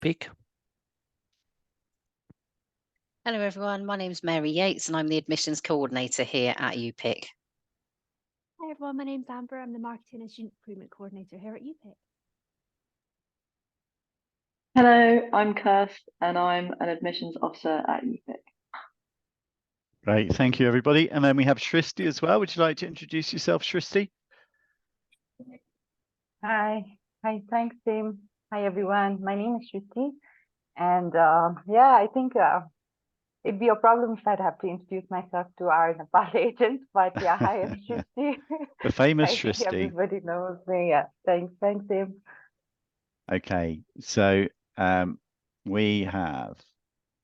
UPIC. Hello everyone, my name is Mary Yates and I'm the admissions coordinator here at UPIC. Hi everyone, my name's Amber. I'm the Marketing and Student Recruitment Coordinator here at UPIC. Hello, I'm Kirst and I'm an admissions officer at UPIC. Great, thank you everybody. And then we have Shristi as well. Would you like to introduce yourself, Shristi? Hi, thanks, Tim. Hi, everyone. My name is Shruti, and I think it'd be a problem if I'd have to introduce myself to our Nepal agent. But yeah, hi, I'm Shruti. The famous I think Shristi. everybody knows me. Yeah, thanks, Tim. Okay, so we have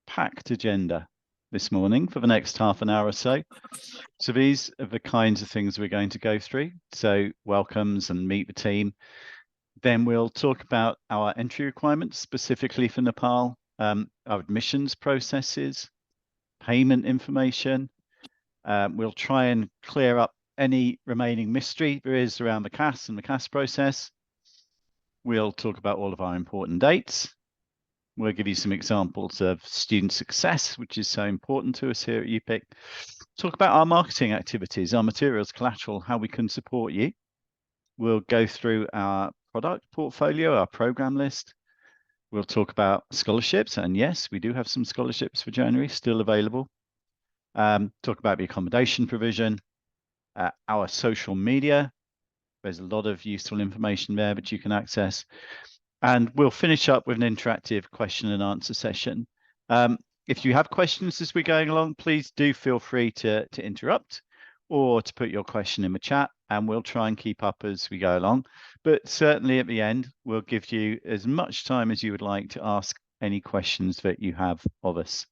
packed agenda this morning for the next half an hour or so. So these are the kinds of things we're going to go through. So welcomes and meet the team. Then we'll talk about our entry requirements, specifically for Nepal, our admissions processes, payment information. We'll try and clear up any remaining mystery there is around the CAS and the CAS process. We'll talk about all of our important dates. We'll give you some examples of student success, which is so important to us here at UPIC. Talk about our marketing activities, our materials, collateral, how we can support you. We'll go through our product portfolio, our program list. We'll talk about scholarships, and yes, we do have some scholarships for January still available. Talk about the accommodation provision, our social media. There's a lot of useful information there that you can access. And we'll finish up with an interactive question and answer session. If you have questions as we're going along, please do feel free to interrupt or to put your question in the chat, and we'll try and keep up as we go along. But certainly at the end, we'll give you as much time as you would like to ask any questions that you have of us.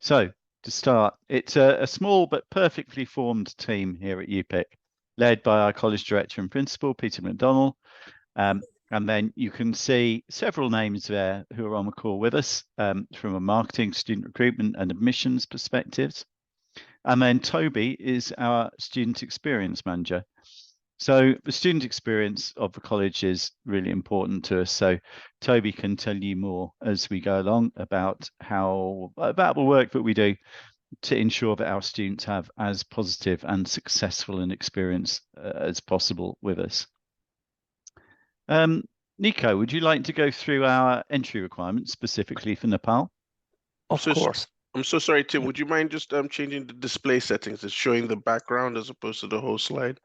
So to start, it's a small but perfectly formed team here at UPIC, led by our college director and principal, Peter McDonnell. And then you can see several names there who are on the call with us from a marketing, student recruitment and admissions perspectives. And then Toby is our student experience manager. So the student experience of the college is really important to us. So Toby can tell you more as we go along about the work that we do to ensure that our students have as positive and successful an experience as possible with us. Nico, would you like to go through our entry requirements specifically for Nepal? Of course. I'm so sorry, Tim. Would you mind just changing the display settings? It's showing the background as opposed to the whole slide.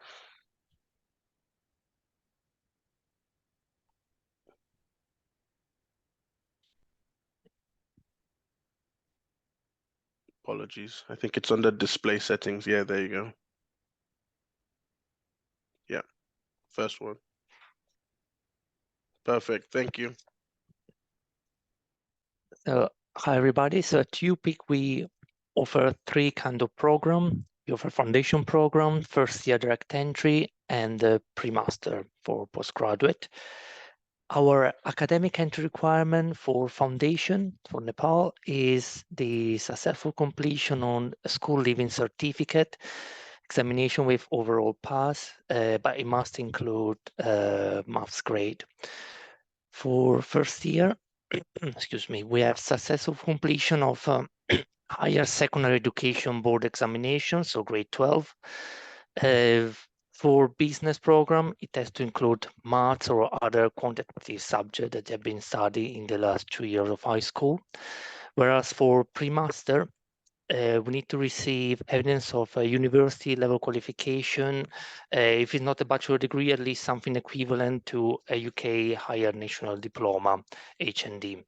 Apologies. I think it's under display settings. Yeah, there you go. Yeah, first one. Perfect. Thank you. Hi, everybody. So at UPIC, we offer 3 kind of program. We offer foundation program, first year direct entry, and the pre-master for postgraduate. Our academic entry requirement for foundation for Nepal is the successful completion on a school leaving certificate, examination with overall pass, but it must include maths grade. For first year, excuse me, we have successful completion of higher secondary education board examination, so grade 12. For business program, it has to include maths or other quantitative subject that have been studied in the last 2 years of high school. Whereas for pre-master, we need to receive evidence of a university level qualification. If it's not a bachelor degree, at least something equivalent to a UK higher national diploma, HND.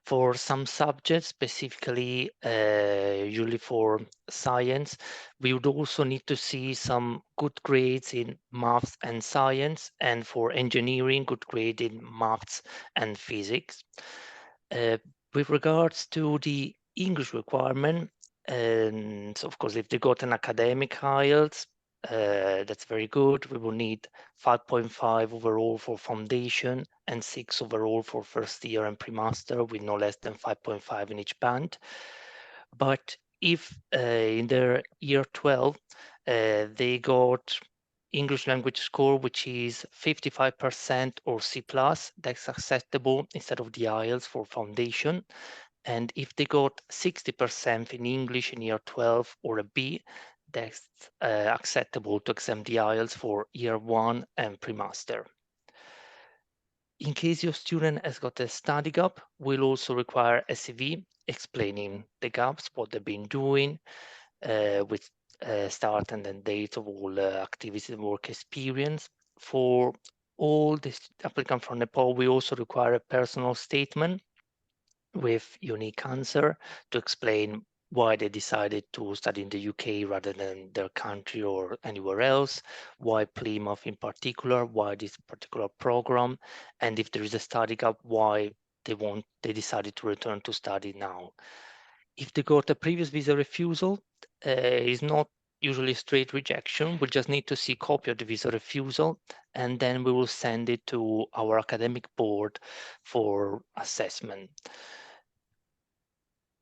For some subjects, specifically usually for science, we would also need to see some good grades in maths and science, and for engineering, good grade in maths and physics. With regards to the English requirement, and of course, if they got an academic IELTS, that's very good. We will need 5.5 overall for foundation and 6 overall for first year and pre-master, with no less than 5.5 in each band. But if in their year 12, they got English language score, which is 55% or C+, that's acceptable instead of the IELTS for foundation. And if they got 60% in English in year 12 or a B, that's acceptable to exempt the IELTS for year 1 and pre-master. In case your student has got a study gap, we'll also require a CV explaining the gaps, what they've been doing, with start and then date of all activities and work experience. For all the applicants from Nepal, we also require a personal statement with unique answer to explain why they decided to study in the UK rather than their country or anywhere else, why Plymouth in particular, why this particular program, and if there is a study gap, why they decided to return to study now. If they got a previous visa refusal, it's not usually straight rejection. We just need to see a copy of the visa refusal, and then we will send it to our academic board for assessment.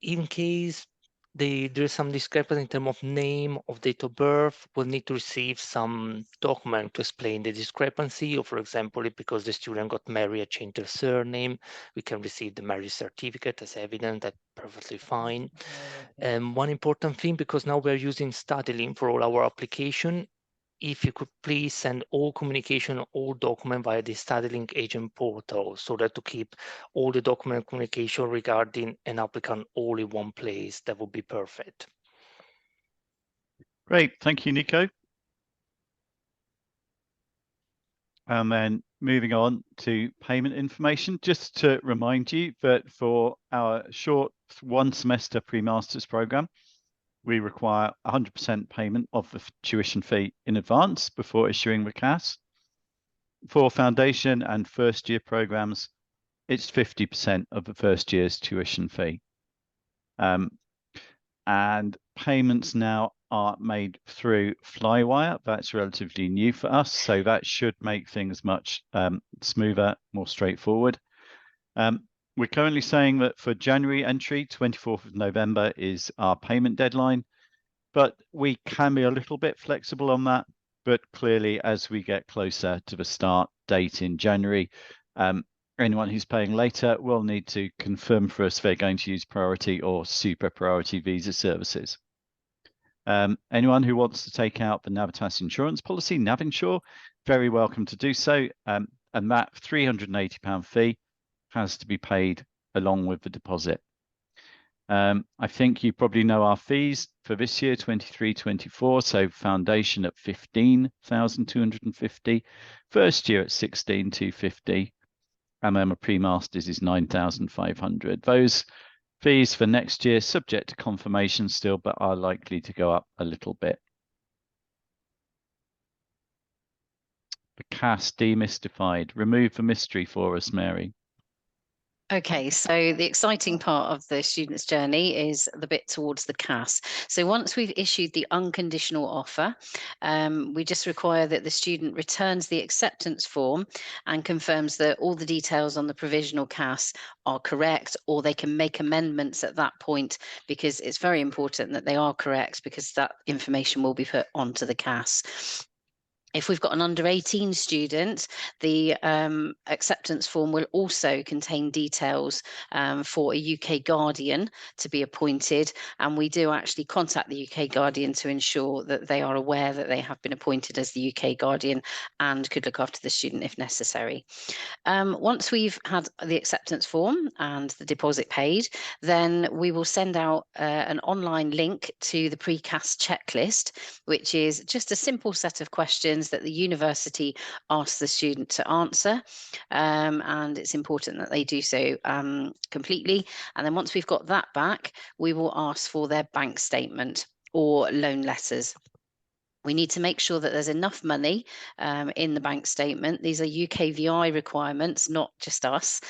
In case there's some discrepancy in terms of name, of date of birth, we'll need to receive some document to explain the discrepancy, or for example, if because the student got married, changed their surname, we can receive the marriage certificate as evidence. That's perfectly fine. And one important thing, because now we're using StudyLink for all our application, if you could please send all communication, all document via the StudyLink agent portal, so that to keep all the document communication regarding an applicant all in one place, that would be perfect. Great, thank you, Nico. And then moving on to payment information, just to remind you that for our short 1 semester pre-masters program, we require 100% payment of the tuition fee in advance before issuing the CAS. For foundation and first year programs, it's 50% of the first year's tuition fee. And payments now are made through Flywire. That's relatively new for us, so that should make things much smoother, more straightforward. We're currently saying that for January entry, 24th of November is our payment deadline, but we can be a little bit flexible on that. But clearly, as we get closer to the start date in January, anyone who's paying later will need to confirm for us they're going to use priority or super priority visa services. Anyone who wants to take out the Navitas insurance policy, NavInsure, very welcome to do so. And that £380 fee has to be paid along with the deposit. I think you probably know our fees for this year, 23-24. So foundation at 15,250, first year at 16,250, and then a pre-masters is 9,500. Those fees for next year, subject to confirmation still, but are likely to go up a little bit. The CAS demystified. Remove the mystery for us, Mary. Okay, so the exciting part of the student's journey is the bit towards the CAS. So once we've issued the unconditional offer, we just require that the student returns the acceptance form and confirms that all the details on the provisional CAS are correct, or they can make amendments at that point, because it's very important that they are correct, because that information will be put onto the CAS. If we've got an under 18 student, the acceptance form will also contain details for a UK guardian to be appointed. And we do actually contact the UK guardian to ensure that they are aware that they have been appointed as the UK guardian and could look after the student if necessary. Once we've had the acceptance form and the deposit paid, then we will send out an online link to the pre-CAS checklist, which is just a simple set of questions that the university asks the student to answer, and it's important that they do so completely. And then once we've got that back, we will ask for their bank statement or loan letters. We need to make sure that there's enough money in the bank statement. These are UKVI requirements, not just us.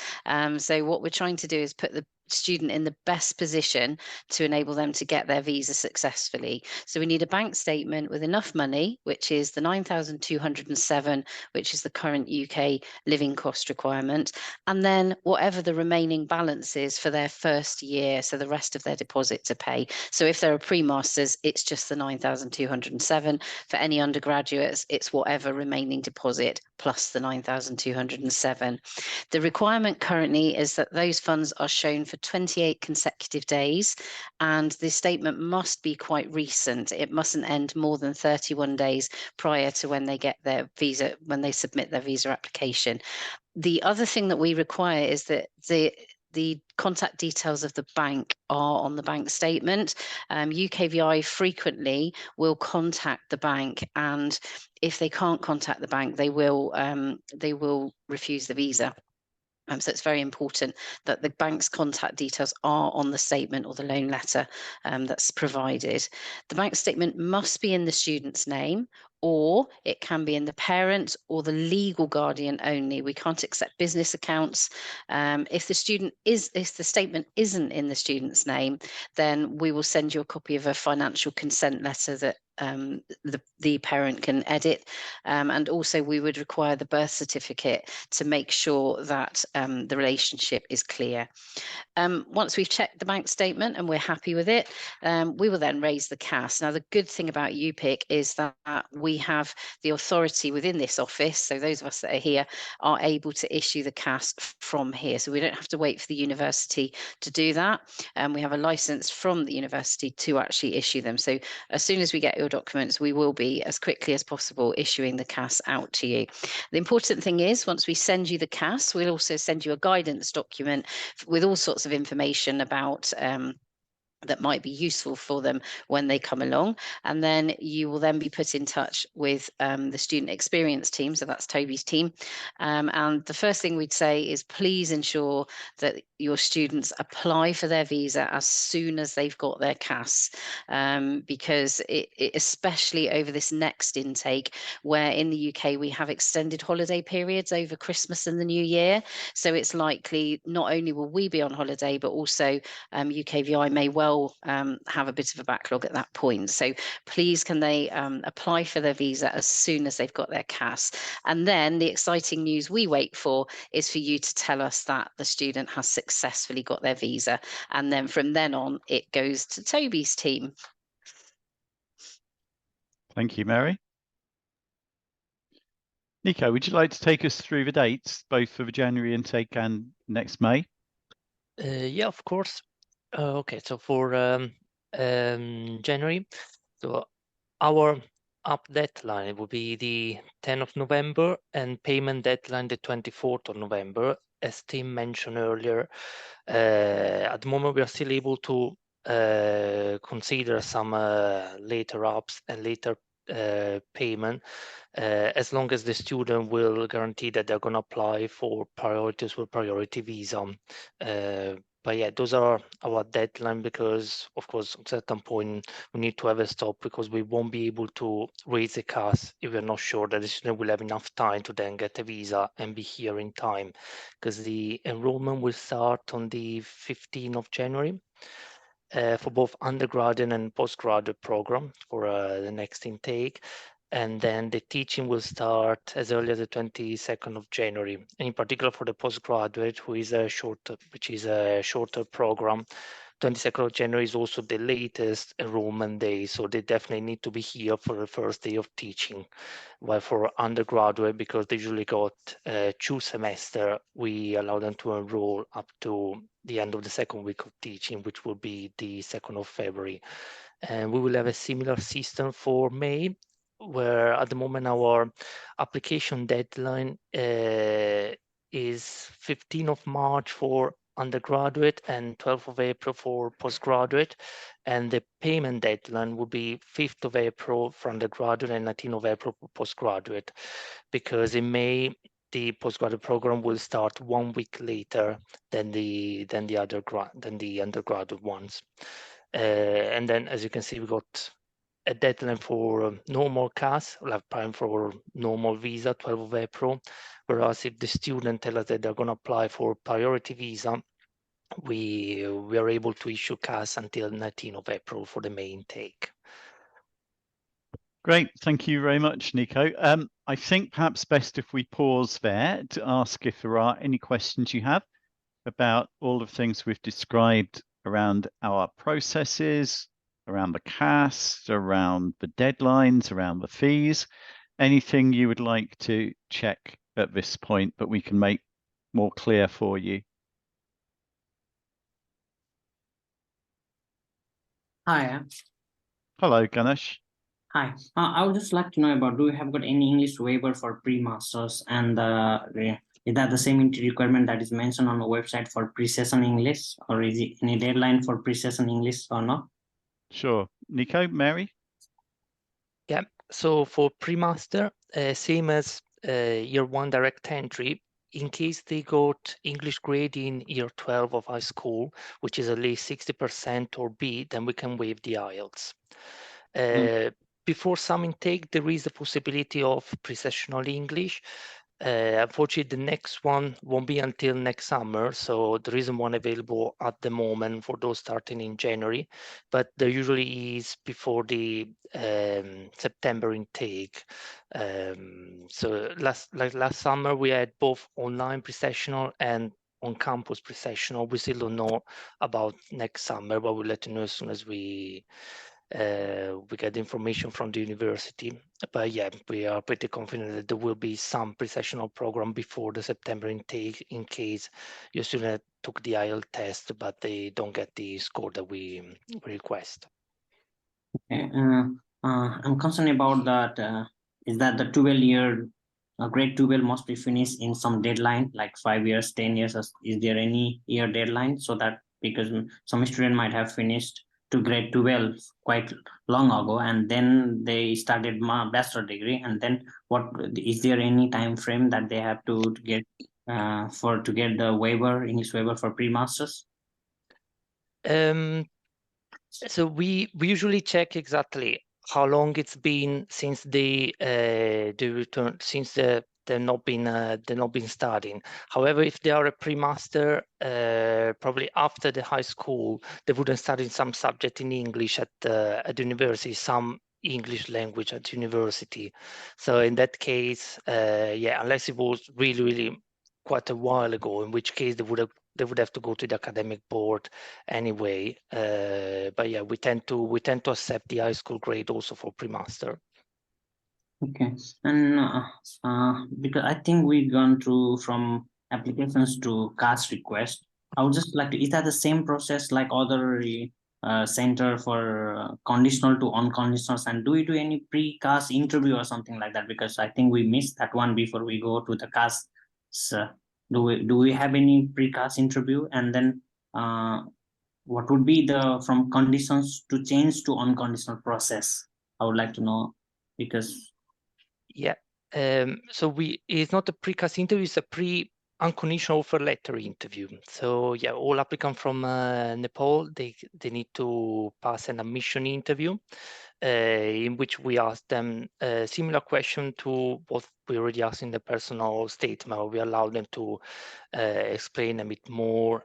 So what we're trying to do is put the student in the best position to enable them to get their visa successfully. So we need a bank statement with enough money, which is the 9,207, which is the current UK living cost requirement, and then whatever the remaining balance is for their first year, so the rest of their deposit to pay. So if they're a pre-masters, it's just the 9,207. For any undergraduates, it's whatever remaining deposit plus the 9,207. The requirement currently is that those funds are shown for 28 consecutive days, and the statement must be quite recent. It mustn't end more than 31 days prior to when they get their visa, when they submit their visa application. The other thing that we require is that the contact details of the bank are on the bank statement. UKVI frequently will contact the bank, and if they can't contact the bank, they will refuse the visa. So it's very important that the bank's contact details are on the statement or the loan letter that's provided. The bank statement must be in the student's name, or it can be in the parent or the legal guardian only. We can't accept business accounts. If the statement isn't in the student's name, then we will send you a copy of a financial consent letter that the parent can edit, and also we would require the birth certificate to make sure that the relationship is clear. Once we've checked the bank statement and we're happy with it, we will then raise the CAS. Now, the good thing about UPIC is that we have the authority within this office, so those of us that are here are able to issue the CAS from here. So we don't have to wait for the university to do that. We have a license from the university to actually issue them. So as soon as we get your documents, we will be, as quickly as possible, issuing the CAS out to you. The important thing is, once we send you the CAS, we'll also send you a guidance document with all sorts of information about that might be useful for them when they come along. And then you will then be put in touch with the student experience team. So that's Toby's team. And the first thing we'd say is please ensure that your students apply for their visa as soon as they've got their CAS, because it especially over this next intake, where in the UK we have extended holiday periods over Christmas and the New Year. So it's likely not only will we be on holiday, but also UKVI may well have a bit of a backlog at that point. So please can they apply for their visa as soon as they've got their CAS. And then the exciting news we wait for is for you to tell us that the student has successfully got their visa. And then from then on, it goes to Toby's team. Thank you, Mary. Nico, would you like to take us through the dates, both for the January intake and next May? Yeah, of course. Okay, so for January, so our up deadline will be the 10th of November and payment deadline the 24th of November. As Tim mentioned earlier, at the moment we are still able to consider some later ups and later payment, as long as the student will guarantee that they're going to apply for priority visa. But yeah, those are our deadline, because of course at a certain point we need to have a stop, because we won't be able to raise the CAS if we're not sure that the student will have enough time to then get a visa and be here in time, because the enrollment will start on the 15th of January. For both undergraduate and postgraduate program for the next intake. And then the teaching will start as early as the 22nd of January. And in particular for the postgraduate, which is a shorter program, 22nd of January is also the latest enrollment day. So they definitely need to be here for the first day of teaching. While for undergraduate, because they usually got 2 semesters, we allow them to enroll up to the end of the second week of teaching, which will be the 2nd of February. And we will have a similar system for May, where at the moment our application deadline is 15th of March for undergraduate and 12th of April for postgraduate, and the payment deadline will be 5th of April for undergraduate and 19th of April for postgraduate, because in May the postgraduate program will start 1 week later than the undergraduate ones. And then, as you can see, we got a deadline for normal CAS, like prime for normal visa, 12th of April. Whereas if the student tells us that they're going to apply for priority visa, we are able to issue CAS until 19th of April for the May intake. Great, thank you very much, Nico. I think perhaps best if we pause there to ask if there are any questions you have about all the things we've described around our processes, around the CAS, around the deadlines, around the fees. Anything you would like to check at this point that we can make more clear for you? Hi. Hello, Ganesh. Hi. I would just like to know about, do you have got any English waiver for pre-masters, and is that the same requirement that is mentioned on the website for pre-session English, or is it any deadline for pre-session English or not? Sure. Nico, Mary? Yeah, so for pre-master, same as year 1 direct entry, in case they got English grade in year 12 of high school, which is at least 60% or B, then we can waive the IELTS. Before some intake, there is the possibility of pre-sessional English. Unfortunately, the next one won't be until next summer, so there isn't one available at the moment for those starting in January, but there usually is before the September intake. So last summer, we had both online pre-sessional and on-campus pre-sessional. We still don't know about next summer, but we'll let you know as soon as we get information from the university. But yeah, we are pretty confident that there will be some pre-sessional program before the September intake in case your student took the IELTS test, but they don't get the score that we request. Okay. I'm concerned about that. Is that the 12-year grade 12 must be finished in some deadline, like 5 years, 10 years? Is there any year deadline, so that, because some student might have finished to grade 12 quite long ago, and then they started bachelor degree, and then what is there any time frame that they have to get to get the waiver, English waiver for pre-masters? So we usually check exactly how long it's been since they return, since they've not been studying. However, if they are a pre-master, probably after the high school, they wouldn't study some subject in English at university, some English language at university. So in that case, yeah, unless it was really quite a while ago, in which case they would have to go to the academic board anyway. But yeah, we tend to accept the high school grade also for pre-master. Okay, and because I think we've gone through from applications to CAS request, I would just like to, is that the same process like other center for conditional to unconditional, and do we do any pre-CAS interview or something like that? Because I think we missed that one before we go to the CAS. So do we have any pre-CAS interview, and then what would be the from conditions to change to unconditional process? I would like to know, because yeah, so it's not a pre-CAS interview, it's a unconditional offer letter interview. So yeah, all applicants from Nepal, they need to pass an admission interview in which we ask them a similar question to what we already asked in the personal statement. We allow them to explain a bit more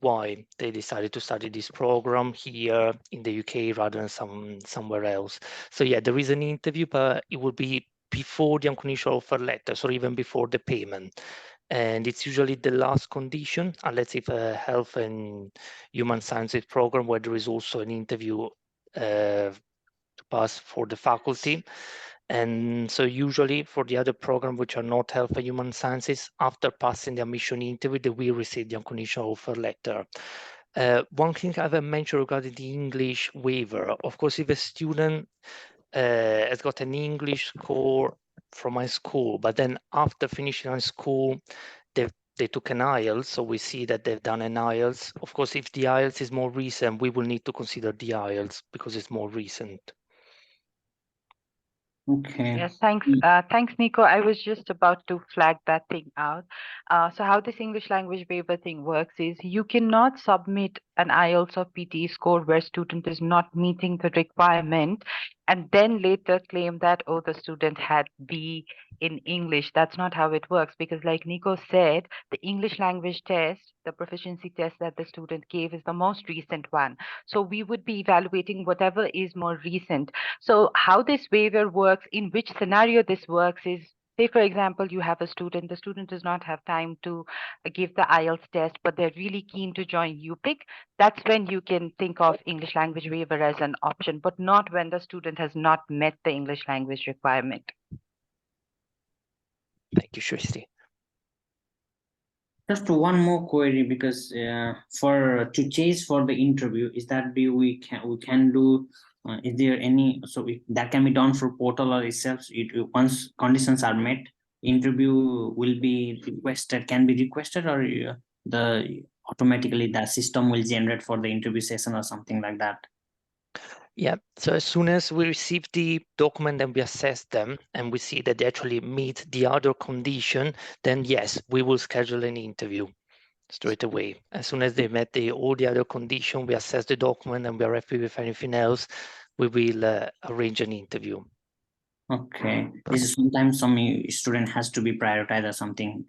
why they decided to study this program here in the UK rather than somewhere else. So yeah, there is an interview, but it will be before the unconditional offer letter, so even before the payment. And it's usually the last condition, unless it's a health and human sciences program where there is also an interview to pass for the faculty. And so usually for the other program which are not health and human sciences, after passing the admission interview, they will receive the unconditional offer letter. One thing I haven't mentioned regarding the English waiver, of course, if a student has got an English score from high school, but then after finishing high school, they took an IELTS, so we see that they've done an IELTS. Of course, if the IELTS is more recent, we will need to consider the IELTS because it's more recent. okay. Yes, thanks. Thanks, Nico. I was just about to flag that thing out. So how this English language waiver thing works is you cannot submit an IELTS or PTE score where student is not meeting the requirement and then later claim that, oh, the student had B in English. That's not how it works, because like Nico said, the English language test, the proficiency test that the student gave, is the most recent one. So we would be evaluating whatever is more recent. So how this waiver works, in which scenario this works is, say, for example, you have a student, the student does not have time to give the IELTS test, but they're really keen to join UPIC. That's when you can think of English language waiver as an option, but not when the student has not met the English language requirement. Thank you, Shristi. Just one more query, because for to chase for the interview, is that we can do? Is there any that can be done through portal or itself? Once conditions are met, interview will be requested. Can be requested, or the automatically the system will generate for the interview session or something like that. Yeah, so as soon as we receive the document and we assess them and we see that they actually meet the other condition, then yes, we will schedule an interview straight away. As soon as they met all the other condition, we assess the document and we are happy with anything else, we will arrange an interview. Okay, this is sometimes some student has to be prioritized or something.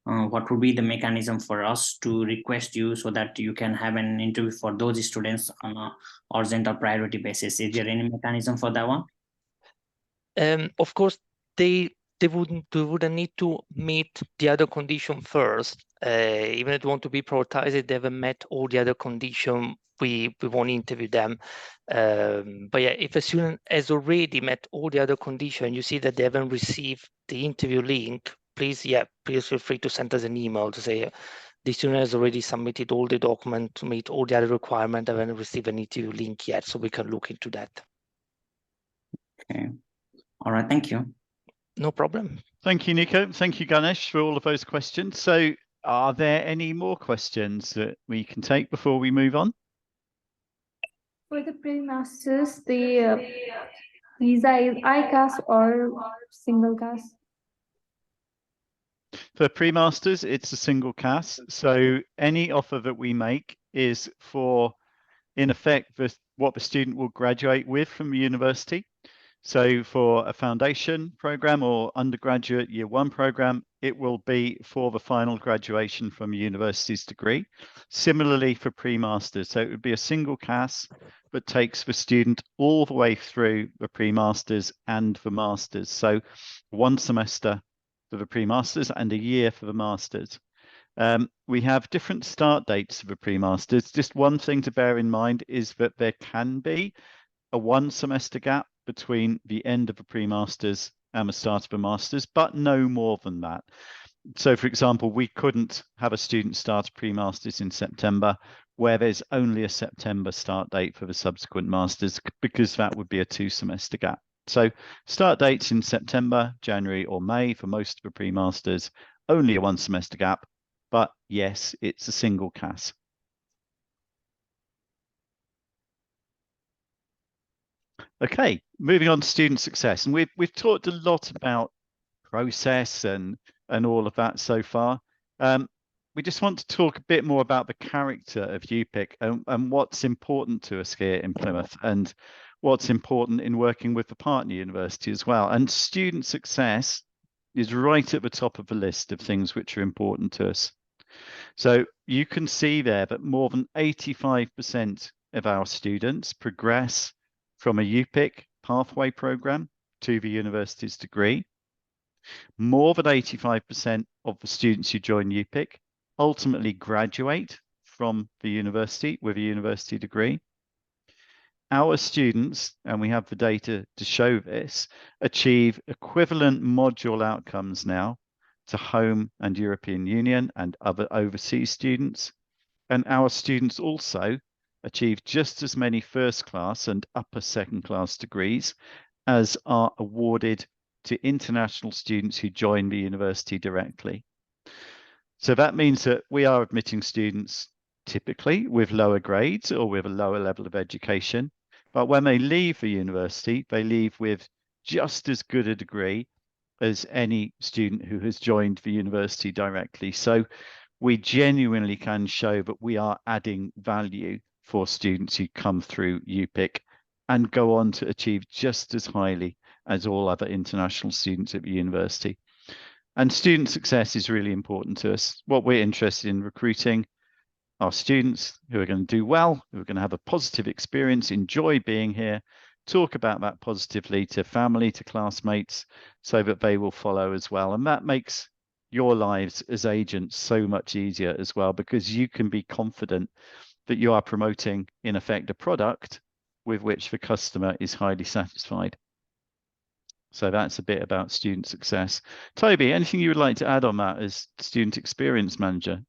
What would be the mechanism for us to request you so that you can have an interview for those students on a urgent or priority basis? Is there any mechanism for that one? Of course, they wouldn't need to meet the other condition first. Even if they want to be prioritized, they haven't met all the other condition, we won't interview them. But yeah, if a student has already met all the other condition, you see that they haven't received the interview link, please feel free to send us an email to say the student has already submitted all the document to meet all the other requirements, haven't received an interview link yet, so we can look into that. Okay. All right, thank you. No problem. Thank you, Nico. Thank you, Ganesh, for all of those questions. So are there any more questions that we can take before we move on? For the pre-masters, the visa is ICAS or single CAS? For pre-masters, it's a single CAS. So any offer that we make is for, in effect, what the student will graduate with from the university. So for a foundation program or undergraduate year 1 program, it will be for the final graduation from a university's degree. Similarly for pre-masters, so it would be a single CAS that takes the student all the way through the pre-masters and the masters. So 1 semester for the pre-masters and a year for the masters. We have different start dates for the pre-masters. Just one thing to bear in mind is that there can be a 1 semester gap between the end of the pre-masters and the start of the masters, but no more than that. So for example, we couldn't have a student start pre-masters in September where there's only a September start date for the subsequent masters, because that would be a 2 semester gap. So start dates in September, January or May for most of the pre-masters, only a 1 semester gap, but yes, it's a single CAS. Okay, moving on to student success, and we've talked a lot about process and all of that so far. We just want to talk a bit more about the character of UPIC and what's important to us here in Plymouth, and what's important in working with the partner university as well. And student success is right at the top of the list of things which are important to us. So you can see there that more than 85% of our students progress from a UPIC pathway program to the university's degree. More than 85% of the students who join UPIC ultimately graduate from the university with a university degree. Our students, and we have the data to show this, achieve equivalent module outcomes now to home and European Union and other overseas students. And our students also achieve just as many first class and upper second class degrees as are awarded to international students who join the university directly. So that means that we are admitting students typically with lower grades or with a lower level of education, but when they leave the university, they leave with just as good a degree as any student who has joined the university directly. So we genuinely can show that we are adding value for students who come through UPIC and go on to achieve just as highly as all other international students at the university. And student success is really important to us. What we're interested in recruiting are students who are going to do well, who are going to have a positive experience, enjoy being here, talk about that positively to family, to classmates, so that they will follow as well. And that makes your lives as agents so much easier as well, because you can be confident that you are promoting, in effect, a product with which the customer is highly satisfied. So that's a bit about student success. Toby, anything you would like to add on that as student experience manager?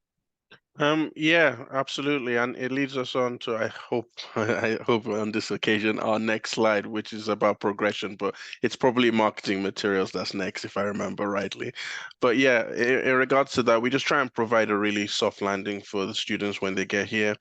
Yeah, absolutely. And it leads us on to, I hope, I hope on this occasion, our next slide, which is about progression, but it's probably marketing materials that's next, if I remember rightly. But yeah, in regards to that, we just try and provide a really soft landing for the students when they get here.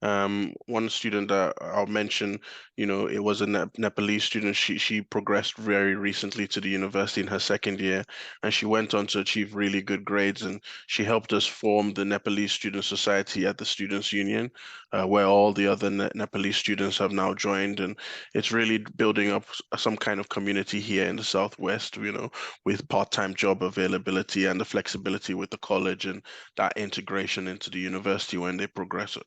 One student that I'll mention, it was a Nepalese student. She progressed very recently to the university in her second year, and she went on to achieve really good grades. And she helped us form the Nepalese Student Society at the Students' Union, where all the other Nepalese students have now joined. And it's really building up some kind of community here in the Southwest, with part-time job availability and the flexibility with the college and that integration into the university when they progress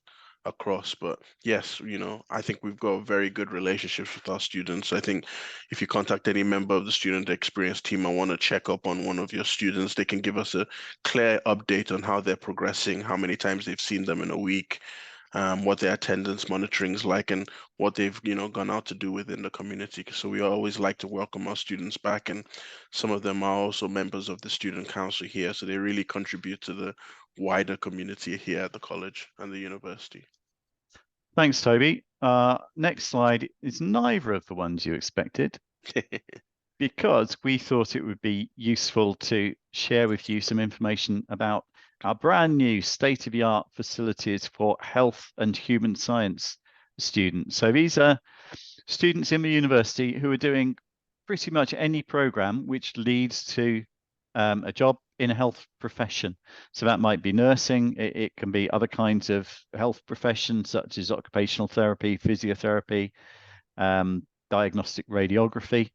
across. But yes, I think we've got very good relationships with our students. I think if you contact any member of the student experience team and want to check up on one of your students, they can give us a clear update on how they're progressing, how many times they've seen them in a week, what their attendance monitoring is like, and what they've gone out to do within the community. So we always like to welcome our students back, and some of them are also members of the student council here, so they really contribute to the wider community here at the college and the university. Thanks, Toby. Next slide is neither of the ones you expected, because we thought it would be useful to share with you some information about our brand new state-of-the-art facilities for health and human science students. So these are students in the university who are doing pretty much any program which leads to a job in a health profession. So that might be nursing, it can be other kinds of health professions such as occupational therapy, physiotherapy, diagnostic radiography.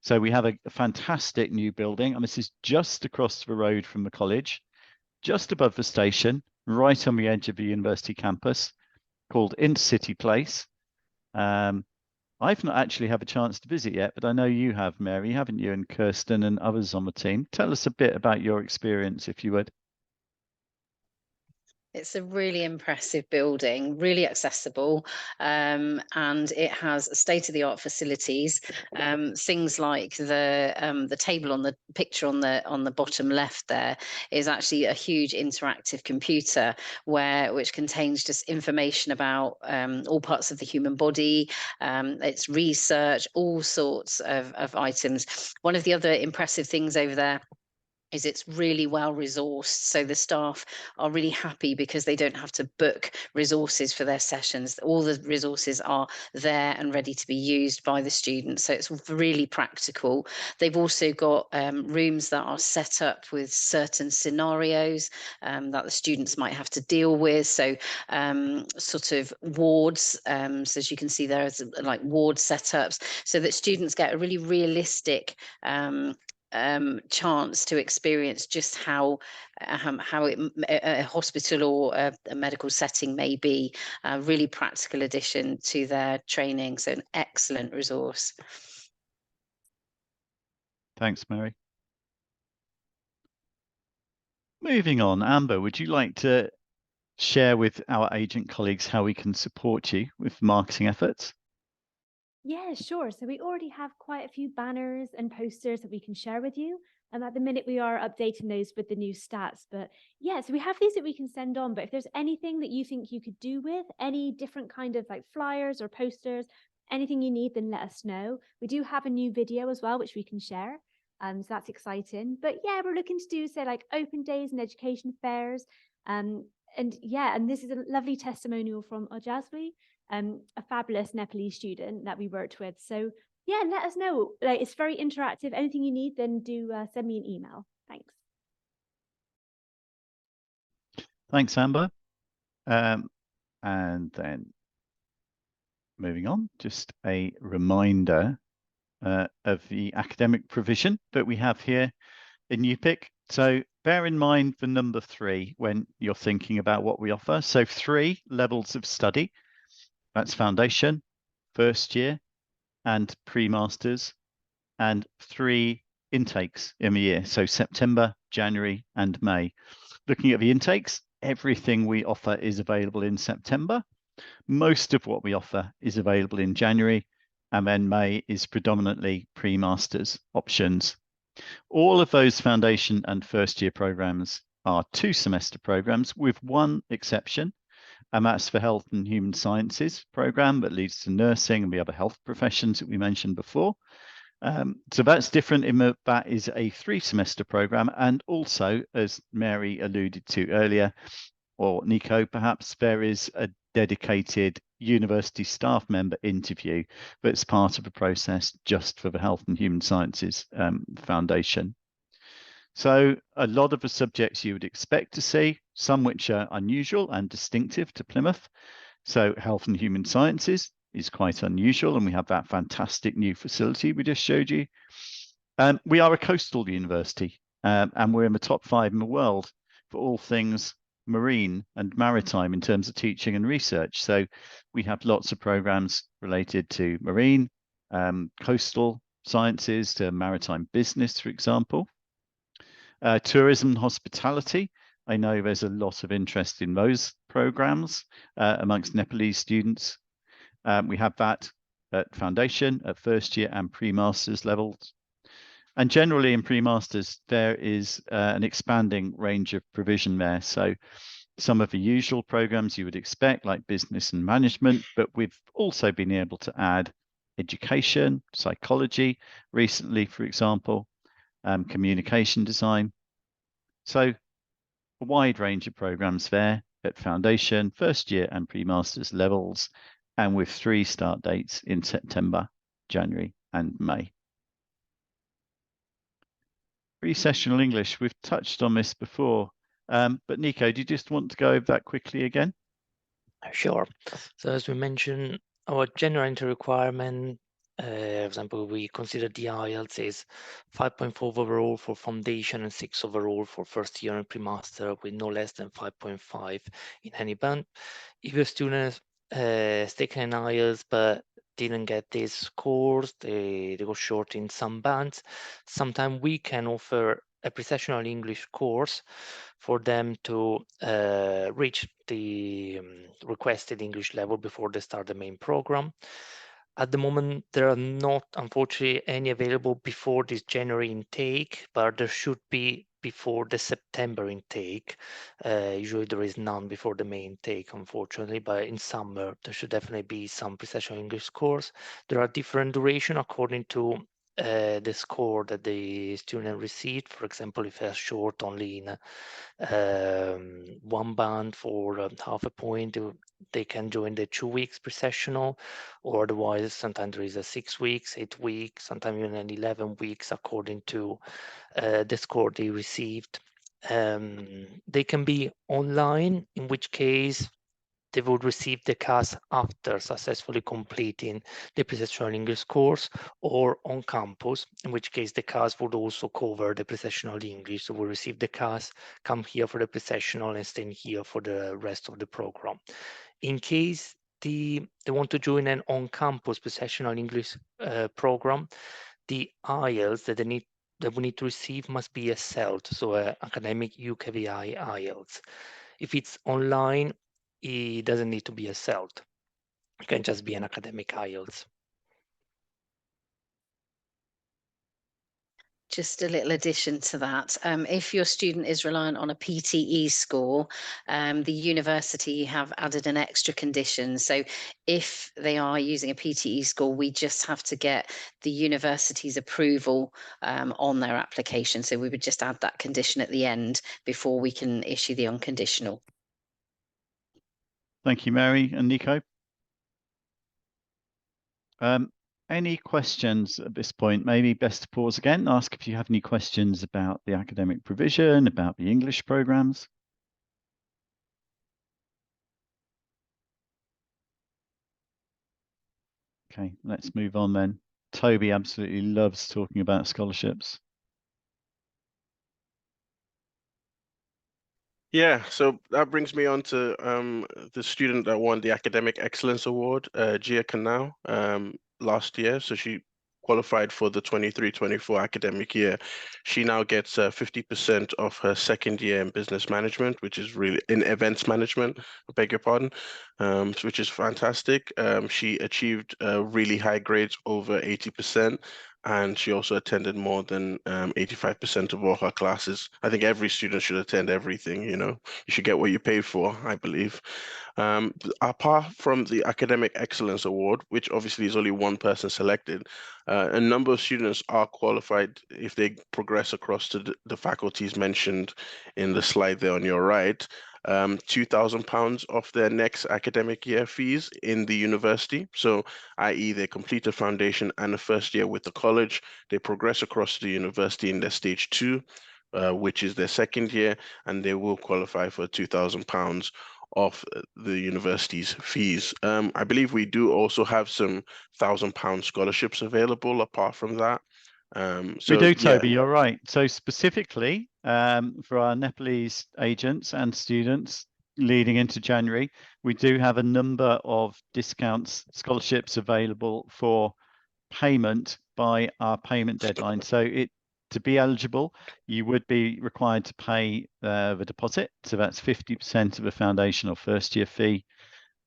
So we have a fantastic new building, and this is just across the road from the college, just above the station, right on the edge of the university campus, called Intercity Place. I've not actually had a chance to visit yet, but I know you have, Mary, haven't you? And Kirsten and others on the team. Tell us a bit about your experience, if you would. It's a really impressive building, really accessible, and it has state-of-the-art facilities. Things like the table on the picture on the bottom left there is actually a huge interactive computer which contains just information about all parts of the human body. It's research, all sorts of items. One of the other impressive things over there is it's really well resourced. So the staff are really happy because they don't have to book resources for their sessions. All the resources are there and ready to be used by the students. So it's really practical. They've also got rooms that are set up with certain scenarios that the students might have to deal with. So sort of wards, so as you can see there, it's like ward setups, so that students get a really realistic chance to experience just how a hospital or a medical setting may be. A really practical addition to their training, so an excellent resource. Thanks, Mary. Moving on, Amber, would you like to share with our agent colleagues how we can support you with marketing efforts? Yeah, sure. So we already have quite a few banners and posters that we can share with you. And at the minute we are updating those with the new stats. But yeah, so we have these that we can send on. But if there's anything that you think you could do with, any different kind of like flyers or posters, anything you need, then let us know. We do have a new video as well, which we can share. So that's exciting. But yeah, we're looking to do, say, like open days and education fairs. And yeah, and this is a lovely testimonial from Ojaswi, a fabulous Nepalese student that we worked with. So yeah, let us know. Like, it's very interactive. Anything you need, then do send me an email. Thanks. Thanks, Amber. And then moving on, just a reminder of the academic provision that we have here in UPIC. So bear in mind the number 3 when you're thinking about what we offer. So 3 levels of study, that's foundation, first year, and pre-masters, and 3 intakes in the year. So September, January, and May. Looking at the intakes, everything we offer is available in September. Most of what we offer is available in January, and then May is predominantly pre-masters options. All of those foundation and first year programs are 2-semester programs with one exception, and that's the Health and Human Sciences program that leads to nursing and the other health professions that we mentioned before. So that's different in that is a 3-semester program, and also, as Mary alluded to earlier, or Nico perhaps, there is a dedicated university staff member interview that's part of the process just for the Health and Human Sciences Foundation. So a lot of the subjects you would expect to see, some which are unusual and distinctive to Plymouth. So Health and Human Sciences is quite unusual, and we have that fantastic new facility we just showed you. We are a coastal university, and we're in the top 5 in the world for all things marine and maritime in terms of teaching and research. So we have lots of programs related to marine, coastal sciences, to maritime business, for example. Tourism and hospitality. I know there's a lot of interest in those programs amongst Nepalese students. We have that at foundation, at first year and pre-masters levels. And generally in pre-masters, there is an expanding range of provision there. So some of the usual programs you would expect, like business and management, but we've also been able to add education, psychology, recently, for example, communication design. So a wide range of programs there at foundation, first year and pre-masters levels, and with 3 start dates in September, January, and May. Pre-sessional English, we've touched on this before, but Nico, do you just want to go over that quickly again? Sure. So as we mentioned, our general entry requirement, for example, we consider the IELTS is 5.4 overall for foundation and 6 overall for first year and pre-master, with no less than 5.5 in any band. If your student has taken an IELTS but didn't get these scores, they go short in some bands, sometimes we can offer a pre-sessional English course for them to reach the requested English level before they start the main program. At the moment, there are not, unfortunately, any available before this January intake, but there should be before the September intake. Usually there is none before the main intake, unfortunately, but in summer there should definitely be some pre-sessional English course. There are different duration according to the score that the student received. For example, if they're short only in one band for half a point, they can join the 2 weeks pre-sessional, or otherwise sometimes there is a 6 weeks, 8 weeks, sometimes even an 11 weeks according to the score they received. They can be online, in which case they would receive the CAS after successfully completing the pre-sessional English course, or on campus, in which case the CAS would also cover the pre-sessional English. So we'll receive the CAS, come here for the pre-sessional, and stay here for the rest of the program. In case they want to join an on-campus pre-sessional English program, the IELTS that we need to receive must be a CELT, so an academic UKVI IELTS. If it's online, it doesn't need to be a CELT. It can just be an academic IELTS. Just a little addition to that. If your student is reliant on a PTE score, the university have added an extra condition. So if they are using a PTE score, we just have to get the university's approval on their application. So we would just add that condition at the end before we can issue the unconditional. Thank you, Mary and Nico. Any questions at this point? Maybe best to pause again, ask if you have any questions about the academic provision, about the English programs. Okay, let's move on then. Toby absolutely loves talking about scholarships. Yeah, so that brings me on to the student that won the Academic Excellence Award, Gia Canal, last year. So she qualified for the 23-24 academic year. She now gets 50% of her second year in business management, which is really in events management, I beg your pardon, which is fantastic. She achieved really high grades, over 80%. And she also attended more than 85% of all her classes. I think every student should attend everything, you know. You should get what you pay for, I believe. Apart from the Academic Excellence Award, which obviously is only one person selected, a number of students are qualified if they progress across to the faculties mentioned in the slide there on your right. £2,000 off their next academic year fees in the university. So, i.e., they complete a foundation and a first year with the college, they progress across to the university in their stage 2, which is their second year, and they will qualify for £2,000 off the university's fees. I believe we do also have some £1,000 scholarships available apart from that. We do, Yeah. Toby, you're right. So specifically for our Nepalese agents and students leading into January, we do have a number of discounts, scholarships available for payment by our payment deadline. So to be eligible, you would be required to pay the deposit. So that's 50% of a foundation or first year fee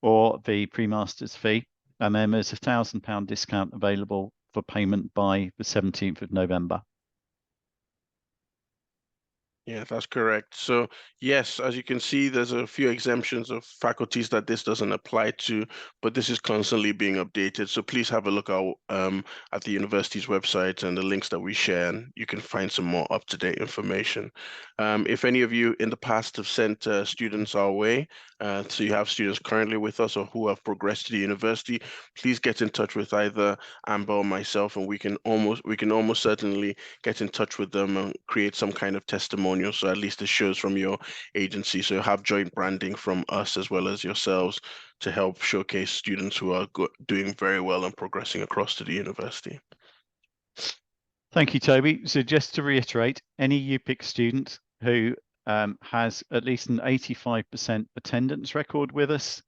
or the pre-master's fee. And then there's a £1,000 discount available for payment by the 17th of November. Yeah, that's correct. So yes, as you can see, there's a few exemptions of faculties that this doesn't apply to, but this is constantly being updated. So please have a look at the university's website and the links that we share, and you can find some more up-to-date information. If any of you in the past have sent students our way, so you have students currently with us or who have progressed to the university, please get in touch with either Amber or myself, and we can almost certainly get in touch with them and create some kind of testimonial. So at least it shows from your agency. So have joint branding from us as well as yourselves to help showcase students who are doing very well and progressing across to the university. Thank you, Toby. So just to reiterate, any UPIC student who has at least an 85% attendance record with us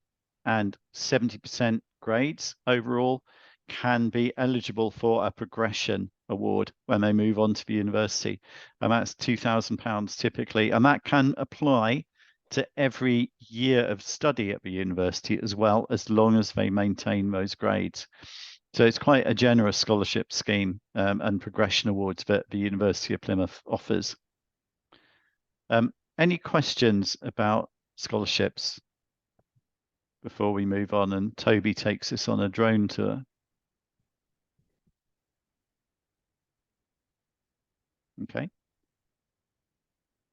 and 70% grades overall can be eligible for a progression award when they move on to the university. And that's £2,000 typically. And that can apply to every year of study at the university as well, as long as they maintain those grades. So it's quite a generous scholarship scheme and progression awards that the University of Plymouth offers. Any questions about scholarships before we move on and Toby takes us on a drone tour? Okay.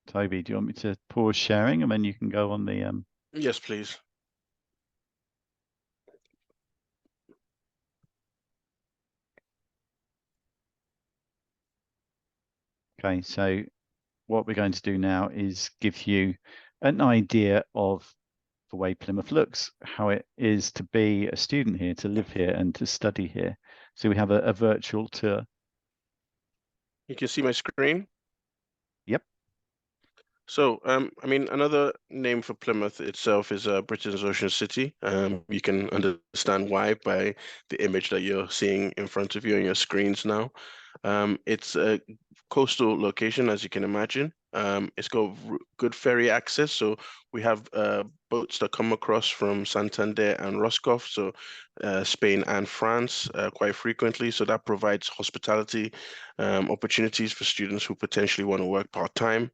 Toby, do you want me to pause sharing and then you can go on the... Yes, please. Okay, so what we're going to do now is give you an idea of the way Plymouth looks, how it is to be a student here, to live here and to study here. So we have a virtual tour. You can see my screen? Yep. So, I mean, another name for Plymouth itself is Britain's Ocean City. You can understand why by the image that you're seeing in front of you on your screens now. It's a coastal location, as you can imagine. It's got good ferry access, so we have boats that come across from Santander and Roscoff, so Spain and France quite frequently. So that provides hospitality opportunities for students who potentially want to work part-time.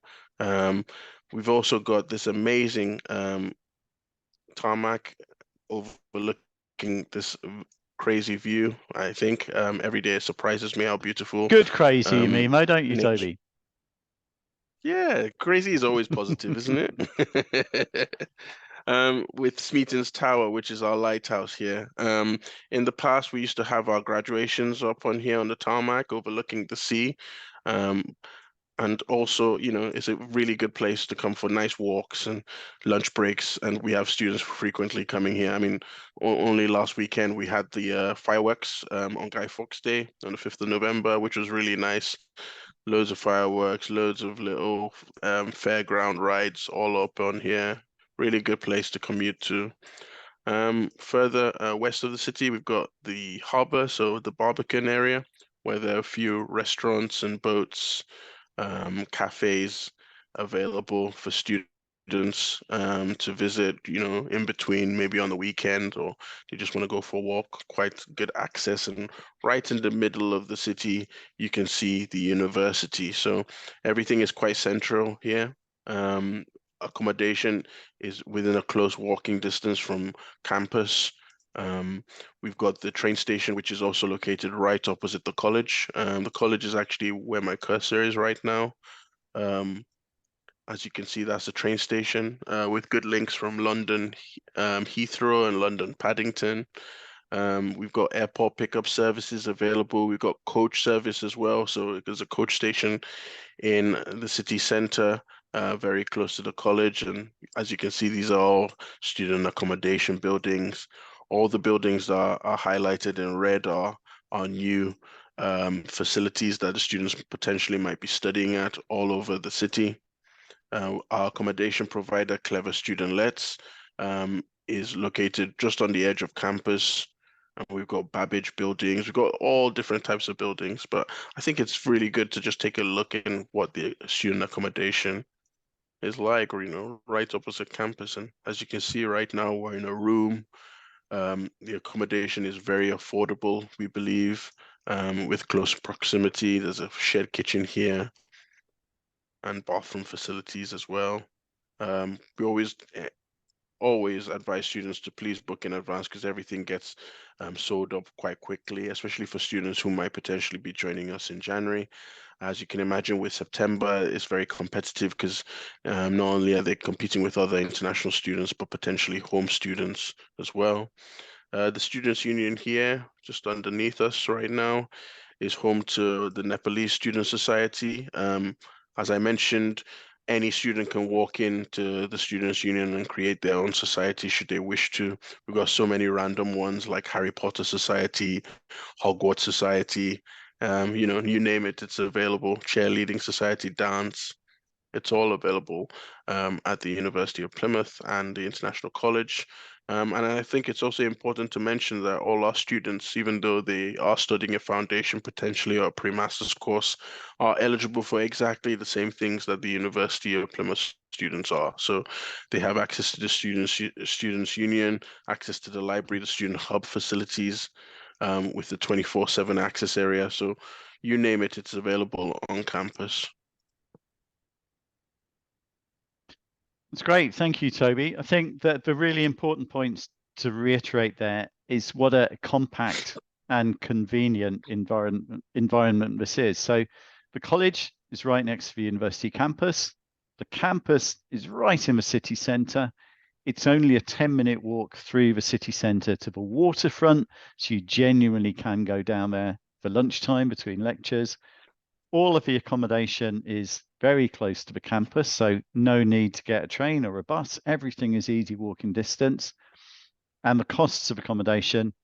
We've also got this amazing tarmac overlooking this crazy view. I think every day it surprises me how beautiful. Good crazy, you mean, don't you, Toby? Yeah, crazy is always positive, isn't it? With Smeaton's Tower, which is our lighthouse here. In the past, we used to have our graduations up on here on the tarmac overlooking the sea. And also, you know, it's a really good place to come for nice walks and lunch breaks. And we have students frequently coming here. I mean, only last weekend we had the fireworks on Guy Fawkes Day on the 5th of November, which was really nice. Loads of fireworks, loads of little fairground rides all up on here. Really good place to commute to. Further west of the city, we've got the harbor, so the Barbican area, where there are a few restaurants and boats, cafes available for students to visit, you know, in between, maybe on the weekend, or you just want to go for a walk. Quite good access, and right in the middle of the city, you can see the university. So everything is quite central here. Accommodation is within a close walking distance from campus. We've got the train station, which is also located right opposite the college. The college is actually where my cursor is right now. As you can see, that's a train station with good links from London Heathrow and London Paddington. We've got airport pickup services available. We've got coach service as well. So there's a coach station in the city centre, very close to the college. And as you can see, these are all student accommodation buildings. All the buildings that are highlighted in red are new facilities that the students potentially might be studying at all over the city. Our accommodation provider, Clever Student Lets, is located just on the edge of campus. And we've got Babbage buildings. We've got all different types of buildings, but I think it's really good to just take a look in what the student accommodation is like, or, you know, right opposite campus. And as you can see right now, we're in a room. The accommodation is very affordable, we believe, with close proximity. There's a shared kitchen here and bathroom facilities as well. We always advise students to please book in advance, because everything gets sold up quite quickly, especially for students who might potentially be joining us in January. As you can imagine, with September, it's very competitive, because not only are they competing with other international students, but potentially home students as well. The Students' Union here, just underneath us right now, is home to the Nepalese Student Society. As I mentioned, any student can walk into the Students' Union and create their own society should they wish to. We've got so many random ones like Harry Potter Society, Hogwarts Society, you know, you name it, it's available. Cheerleading Society, dance. It's all available at the University of Plymouth and the International College. And I think it's also important to mention that all our students, even though they are studying a foundation potentially or a pre-master's course, are eligible for exactly the same things that the University of Plymouth students are. So they have access to the Students' Union, access to the library, the Student Hub facilities, with the 24/7 access area. So you name it, it's available on campus. That's great. Thank you, Toby. I think that the really important points to reiterate there is what a compact and convenient environment this is. So the college is right next to the university campus. The campus is right in the city centre. It's only a 10-minute walk through the city centre to the waterfront, so you genuinely can go down there for lunchtime between lectures. All of the accommodation is very close to the campus, so no need to get a train or a bus. Everything is easy walking distance. And the costs of accommodation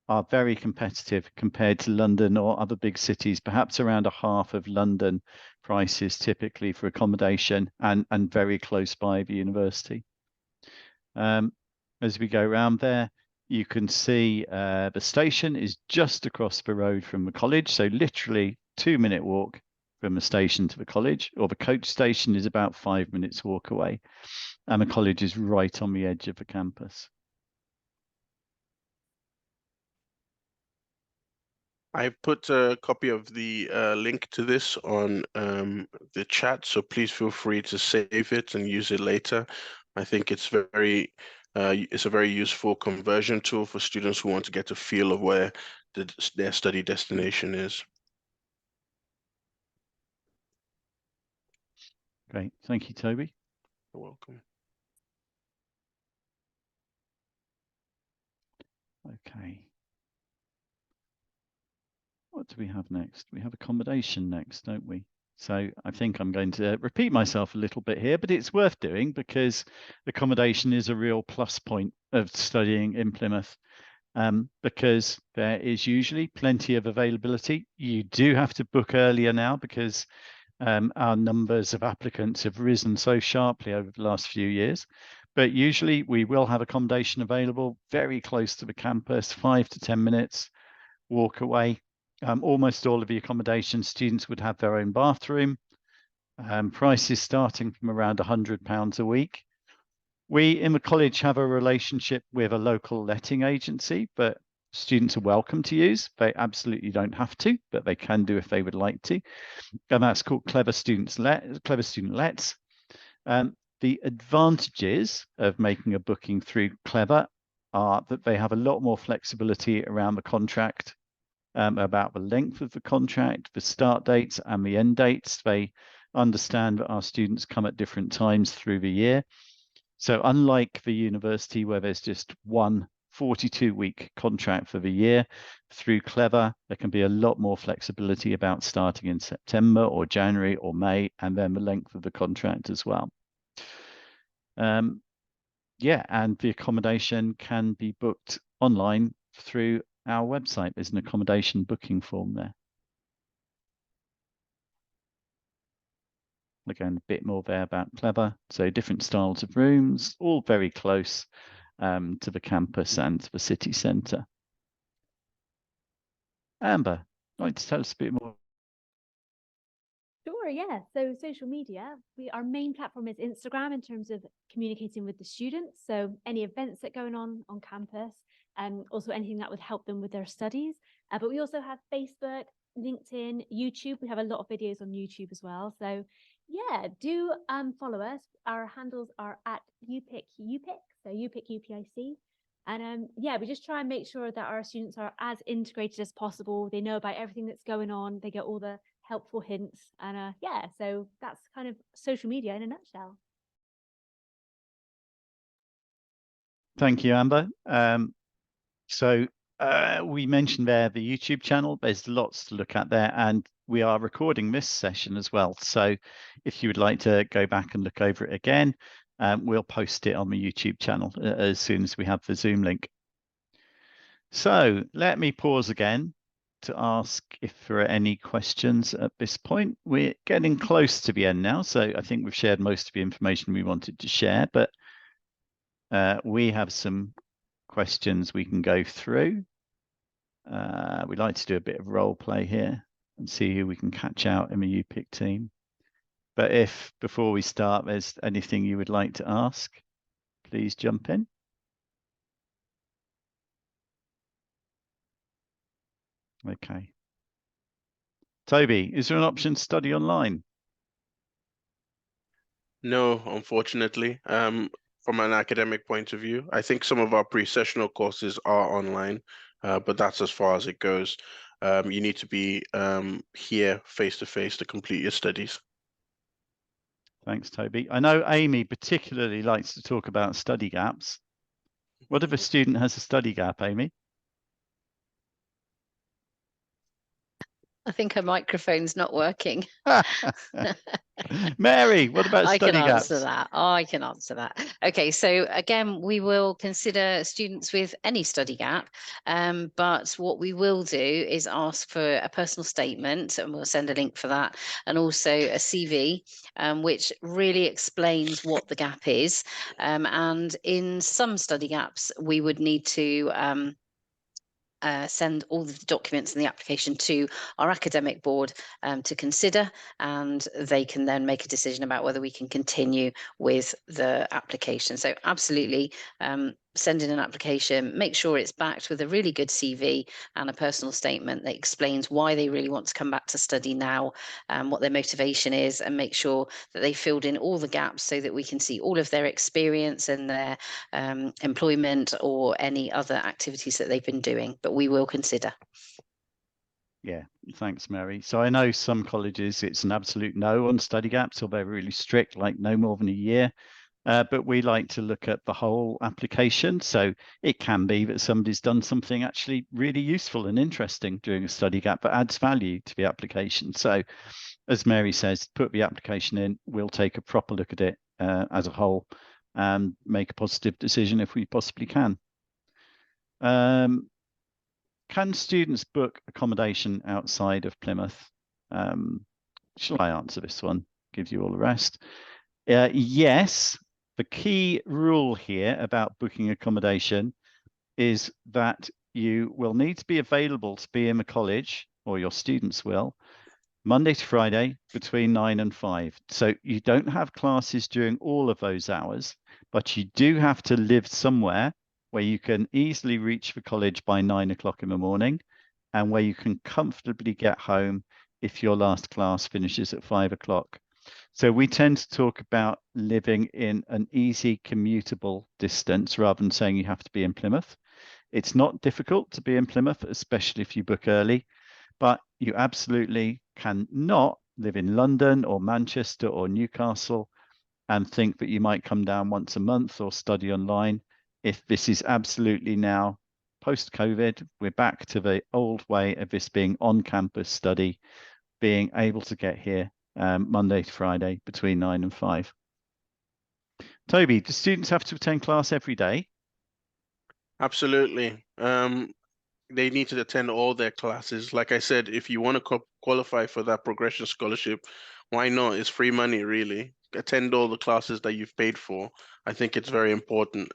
are very competitive compared to London or other big cities, perhaps around a half of London prices typically for accommodation, and very close by the university. As we go around there, you can see the station is just across the road from the college, so literally 2-minute walk from the station to the college, or the coach station is about 5 minutes walk away, and the college is right on the edge of the campus. I've put a copy of the link to this on the chat, so please feel free to save it and use it later. I think it's a very useful conversion tool for students who want to get a feel of where their study destination is. Great, thank you, Toby. You're welcome. Okay. What do we have next? We have accommodation next, don't we? So I think I'm going to repeat myself a little bit here, but it's worth doing because accommodation is a real plus point of studying in Plymouth, because there is usually plenty of availability. You do have to book earlier now because our numbers of applicants have risen so sharply over the last few years. But usually we will have accommodation available very close to the campus, 5 to 10 minutes walk away. Almost all of the accommodation students would have their own bathroom. Prices starting from around £100 a week. We in the college have a relationship with a local letting agency, but students are welcome to use. They absolutely don't have to, but they can do if they would like to. And that's called Clever Student Lets. The advantages of making a booking through Clever are that they have a lot more flexibility around the contract, about the length of the contract, the start dates and the end dates. They understand that our students come at different times through the year. So unlike the university where there's just one 42-week contract for the year, through Clever, there can be a lot more flexibility about starting in September or January or May, and then the length of the contract as well. Yeah, and the accommodation can be booked online through our website. There's an accommodation booking form there. Again, a bit more there about Clever. So different styles of rooms, all very close to the campus and to the city centre. Amber, I'd like to tell us a bit more. Sure, yeah. So social media, our main platform is Instagram in terms of communicating with the students. So any events that are going on campus, and also anything that would help them with their studies. But we also have Facebook, LinkedIn, YouTube. We have a lot of videos on YouTube as well. So yeah, do follow us. Our handles are at UPIC, so UPIC UPIC. And yeah, we just try and make sure that our students are as integrated as possible. They know about everything that's going on. They get all the helpful hints. And yeah, so that's kind of social media in a nutshell. Thank you, Amber. So we mentioned there the YouTube channel. There's lots to look at there, and we are recording this session as well. So if you would like to go back and look over it again, we'll post it on the YouTube channel as soon as we have the Zoom link. So let me pause again to ask if there are any questions at this point. We're getting close to the end now, so I think we've shared most of the information we wanted to share, but we have some questions we can go through. We'd like to do a bit of role play here and see who we can catch out in the UPIC team. But if before we start, there's anything you would like to ask, please jump in. Okay. Toby, is there an option to study online? No, unfortunately. From an academic point of view, I think some of our pre-sessional courses are online, but that's as far as it goes. You need to be here face-to-face to complete your studies. Thanks, Toby. I know Amy particularly likes to talk about study gaps. What if a student has a study gap, Amy? I think her microphone's not working. Mary, what about study gaps? I can answer that. Okay, so again, we will consider students with any study gap, but what we will do is ask for a personal statement, and we'll send a link for that, and also a CV, which really explains what the gap is. And in some study gaps, we would need to send all the documents in the application to our academic board to consider, and they can then make a decision about whether we can continue with the application. So absolutely, send in an application, make sure it's backed with a really good CV and a personal statement that explains why they really want to come back to study now, what their motivation is, and make sure that they filled in all the gaps so that we can see all of their experience and their employment or any other activities that they've been doing, but we will consider. Yeah, thanks, Mary. So I know some colleges, it's an absolute no on study gaps, or they're really strict, like no more than a year. But we like to look at the whole application. So it can be that somebody's done something actually really useful and interesting during a study gap that adds value to the application. So as Mary says, put the application in. We'll take a proper look at it as a whole and make a positive decision if we possibly can. Can students book accommodation outside of Plymouth? Shall I answer this one? Give you all the rest. Yes. The key rule here about booking accommodation is that you will need to be available to be in the college, or your students will, Monday to Friday between 9 and 5. So you don't have classes during all of those hours, but you do have to live somewhere where you can easily reach the college by 9 o'clock in the morning and where you can comfortably get home if your last class finishes at 5 o'clock. So we tend to talk about living in an easy commutable distance rather than saying you have to be in Plymouth. It's not difficult to be in Plymouth, especially if you book early, but you absolutely cannot live in London or Manchester or Newcastle and think that you might come down once a month or study online. If this is absolutely now post-COVID, we're back to the old way of this being on-campus study, being able to get here Monday to Friday between 9 and 5. Toby, do students have to attend class every day? Absolutely. They need to attend all their classes. Like I said, if you want to qualify for that progression scholarship, why not? It's free money, really. Attend all the classes that you've paid for. I think it's very important.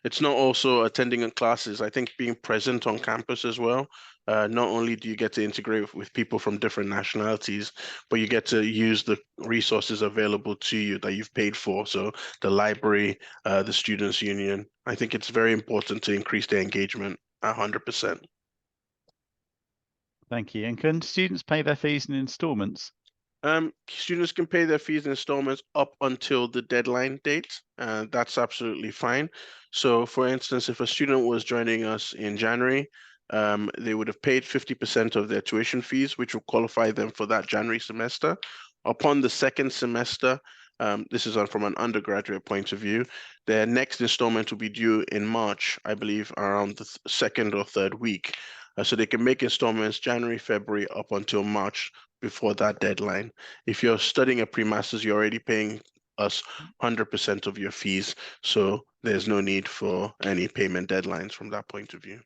It's not also attending classes. I think being present on campus as well. Not only do you get to integrate with people from different nationalities, but you get to use the resources available to you that you've paid for. So the library, the students' union. I think it's very important to increase their engagement 100%. Thank you. And can students pay their fees in installments? Students can pay their fees in installments up until the deadline date, and that's absolutely fine. So for instance, if a student was joining us in January, they would have paid 50% of their tuition fees, which will qualify them for that January semester. Upon the second semester, this is from an undergraduate point of view, their next installment will be due in March, I believe, around the second or third week. So they can make installments January, February, up until March before that deadline. If you're studying a pre-master's, you're already paying us 100% of your fees. So there's no need for any payment deadlines from that point of view.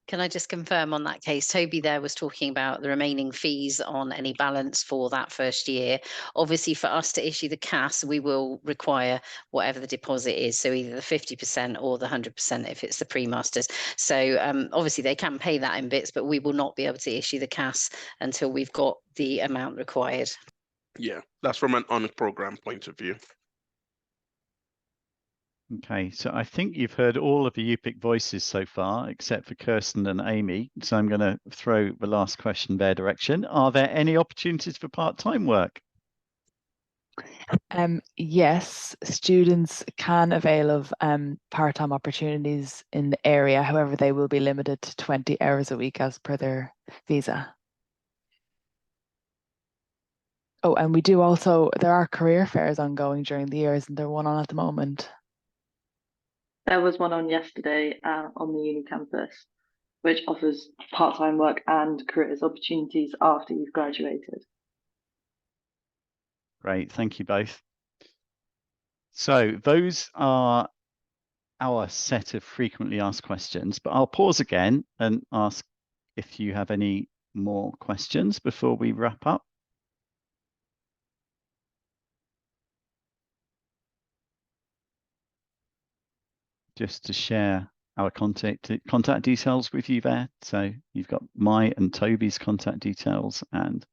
Can I just confirm on that case? Toby there was talking about the remaining fees on any balance for that first year. Obviously, for us to issue the CAS, we will require whatever the deposit is. So either the 50% or the 100% if it's the pre-masters. So obviously they can pay that in bits, but we will not be able to issue the CAS until we've got the amount required. Yeah, that's from an on-program point of view. Okay, so I think you've heard all of the UPIC voices so far, except for Kirsten and Amy. So I'm going to throw the last question their direction. Are there any opportunities for part-time work? Yes, students can avail of part-time opportunities in the area. However, they will be limited to 20 hours a week as per their visa. Oh, and we do also, there are career fairs ongoing during the year. Isn't there one on at the moment? There was one on yesterday on the uni campus, which offers part-time work and careers opportunities after you've graduated. Great, thank you both. So those are our set of frequently asked questions, but I'll pause again and ask if you have any more questions before we wrap up. Just to share our contact details with you there. So you've got my and Toby's contact details and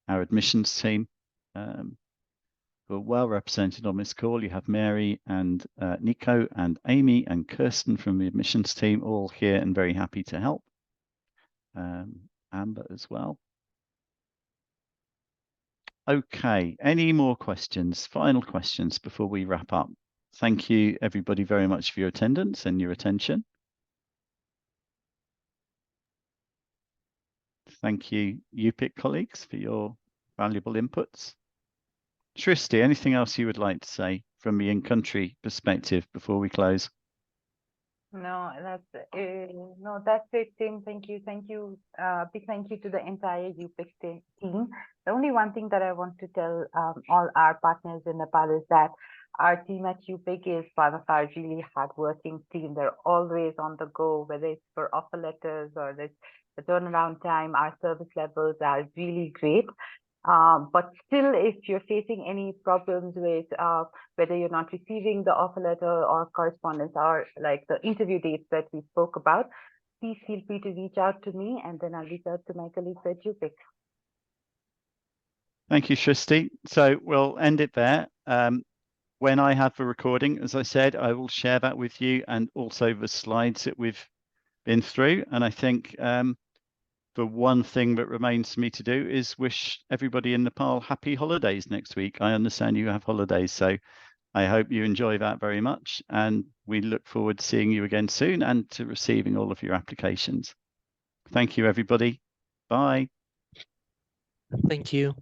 our admissions team. Who are well represented on this call. You have Mary and Nico and Amy and Kirsten from the admissions team, all here and very happy to help. Amber as well. Okay, any more questions? Final questions before we wrap up? Thank you, everybody, very much for your attendance and your attention. Thank you, UPIC colleagues, for your valuable inputs. Shristi, anything else you would like to say from the in-country perspective before we close? No, that's it, Tim. Thank you. Big thank you to the entire UPIC team. The only one thing that I want to tell all our partners in Nepal is that our team at UPIC is one of our really hardworking team. They're always on the go, whether it's for offer letters or the turnaround time. Our service levels are really great. But still, if you're facing any problems with whether you're not receiving the offer letter or correspondence or like the interview dates that we spoke about, please feel free to reach out to me, and then I'll reach out to my colleagues at UPIC. Thank you, Shristi. So we'll end it there. When I have the recording, as I said, I will share that with you and also the slides that we've been through. And I think the one thing that remains for me to do is wish everybody in Nepal happy holidays next week. I understand you have holidays, so I hope you enjoy that very much. And we look forward to seeing you again soon and to receiving all of your applications. Thank you, everybody. Bye. Thank you.